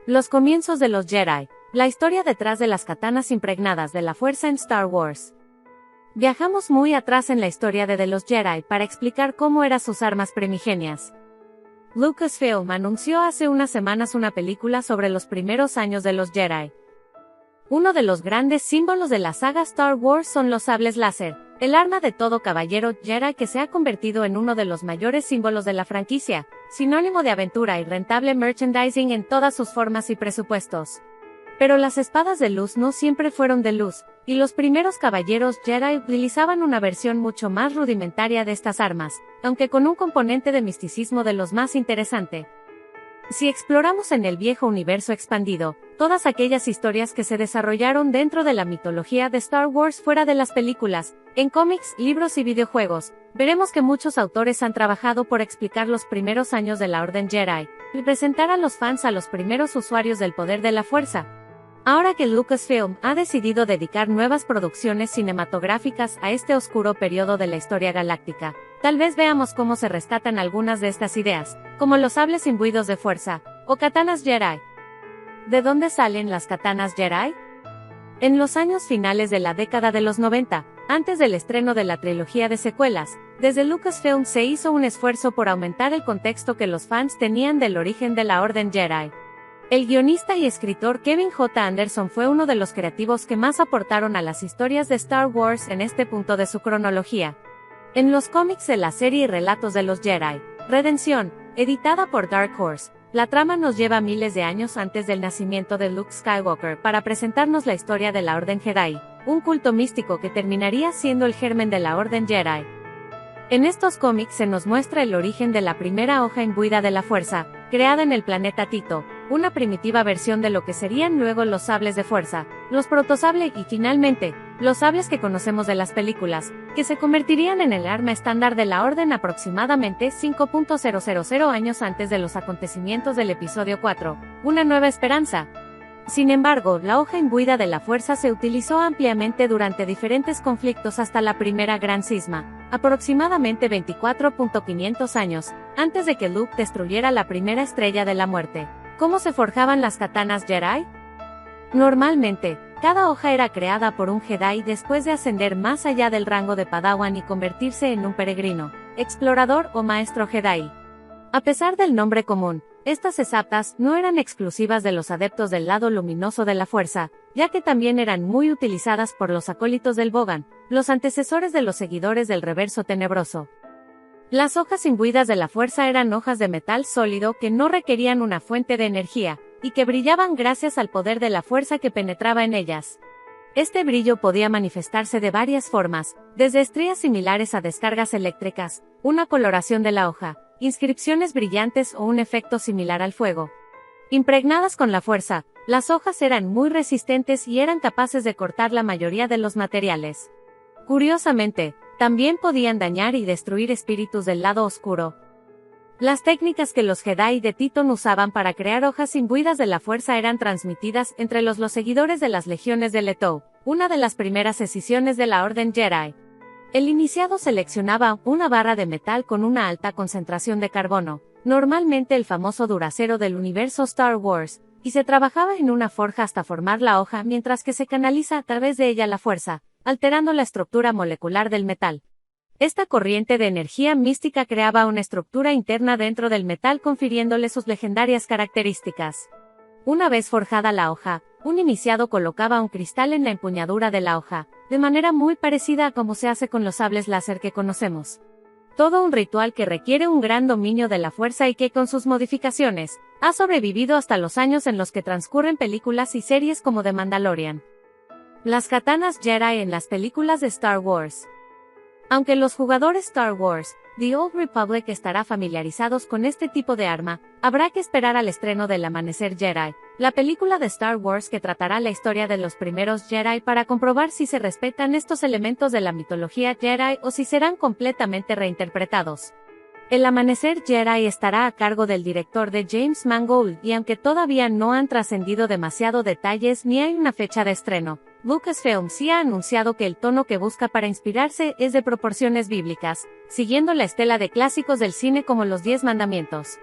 Los comienzos de los Jedi. La historia detrás de las katanas impregnadas de la fuerza en Star Wars. Viajamos muy atrás en la historia de los Jedi para explicar cómo eran sus armas primigenias. Lucasfilm anunció hace unas semanas una película sobre los primeros años de los Jedi. Uno de los grandes símbolos de la saga Star Wars son los sables láser, el arma de todo caballero Jedi que se ha convertido en uno de los mayores símbolos de la franquicia, sinónimo de aventura y rentable merchandising en todas sus formas y presupuestos. Pero las espadas de luz no siempre fueron de luz, y los primeros caballeros Jedi utilizaban una versión mucho más rudimentaria de estas armas, aunque con un componente de misticismo de los más interesante. Si exploramos en el viejo universo expandido, todas aquellas historias que se desarrollaron dentro de la mitología de Star Wars fuera de las películas, en cómics, libros y videojuegos, veremos que muchos autores han trabajado por explicar los primeros años de la Orden Jedi, y presentar a los fans a los primeros usuarios del poder de la fuerza. Ahora que Lucasfilm ha decidido dedicar nuevas producciones cinematográficas a este oscuro periodo de la historia galáctica, tal vez veamos cómo se rescatan algunas de estas ideas, como los sables imbuidos de fuerza, o katanas Jedi. ¿De dónde salen las katanas Jedi? En los años finales de la década de los 90, antes del estreno de la trilogía de secuelas, desde Lucasfilm se hizo un esfuerzo por aumentar el contexto que los fans tenían del origen de la Orden Jedi. El guionista y escritor Kevin J. Anderson fue uno de los creativos que más aportaron a las historias de Star Wars en este punto de su cronología. En los cómics de la serie Relatos de los Jedi, Redención, editada por Dark Horse, la trama nos lleva miles de años antes del nacimiento de Luke Skywalker para presentarnos la historia de la Orden Jedi, un culto místico que terminaría siendo el germen de la Orden Jedi. En estos cómics se nos muestra el origen de la primera hoja imbuida de la fuerza, creada en el planeta Tito, una primitiva versión de lo que serían luego los sables de fuerza, los protosable y finalmente, los sables que conocemos de las películas, que se convertirían en el arma estándar de la Orden aproximadamente 5.000 años antes de los acontecimientos del episodio 4, Una Nueva Esperanza. Sin embargo, la hoja imbuida de la fuerza se utilizó ampliamente durante diferentes conflictos hasta la primera Gran Cisma, aproximadamente 24.500 años, antes de que Luke destruyera la primera estrella de la muerte. ¿Cómo se forjaban las katanas Jedi? Normalmente, cada hoja era creada por un Jedi después de ascender más allá del rango de Padawan y convertirse en un peregrino, explorador o maestro Jedi. A pesar del nombre común, estas exactas no eran exclusivas de los adeptos del lado luminoso de la fuerza, ya que también eran muy utilizadas por los acólitos del Bogan, los antecesores de los seguidores del reverso tenebroso. Las hojas imbuidas de la fuerza eran hojas de metal sólido que no requerían una fuente de energía, y que brillaban gracias al poder de la fuerza que penetraba en ellas. Este brillo podía manifestarse de varias formas, desde estrías similares a descargas eléctricas, una coloración de la hoja, inscripciones brillantes o un efecto similar al fuego. Impregnadas con la fuerza, las hojas eran muy resistentes y eran capaces de cortar la mayoría de los materiales. Curiosamente, también podían dañar y destruir espíritus del lado oscuro. Las técnicas que los Jedi de Titon usaban para crear hojas imbuidas de la fuerza eran transmitidas entre los seguidores de las legiones de Leto, una de las primeras escisiones de la Orden Jedi. El iniciado seleccionaba una barra de metal con una alta concentración de carbono, normalmente el famoso Duracero del universo Star Wars, y se trabajaba en una forja hasta formar la hoja mientras que se canaliza a través de ella la fuerza, alterando la estructura molecular del metal. Esta corriente de energía mística creaba una estructura interna dentro del metal confiriéndole sus legendarias características. Una vez forjada la hoja, un iniciado colocaba un cristal en la empuñadura de la hoja, de manera muy parecida a como se hace con los sables láser que conocemos. Todo un ritual que requiere un gran dominio de la fuerza y que con sus modificaciones, ha sobrevivido hasta los años en los que transcurren películas y series como The Mandalorian. Las katanas Jedi en las películas de Star Wars. Aunque los jugadores Star Wars, The Old Republic estará familiarizados con este tipo de arma, habrá que esperar al estreno del Amanecer Jedi, la película de Star Wars que tratará la historia de los primeros Jedi para comprobar si se respetan estos elementos de la mitología Jedi o si serán completamente reinterpretados. El Amanecer Jedi estará a cargo del director de James Mangold y aunque todavía no han trascendido demasiado detalles ni hay una fecha de estreno, Lucasfilm sí ha anunciado que el tono que busca para inspirarse es de proporciones bíblicas, siguiendo la estela de clásicos del cine como Los 10 Mandamientos.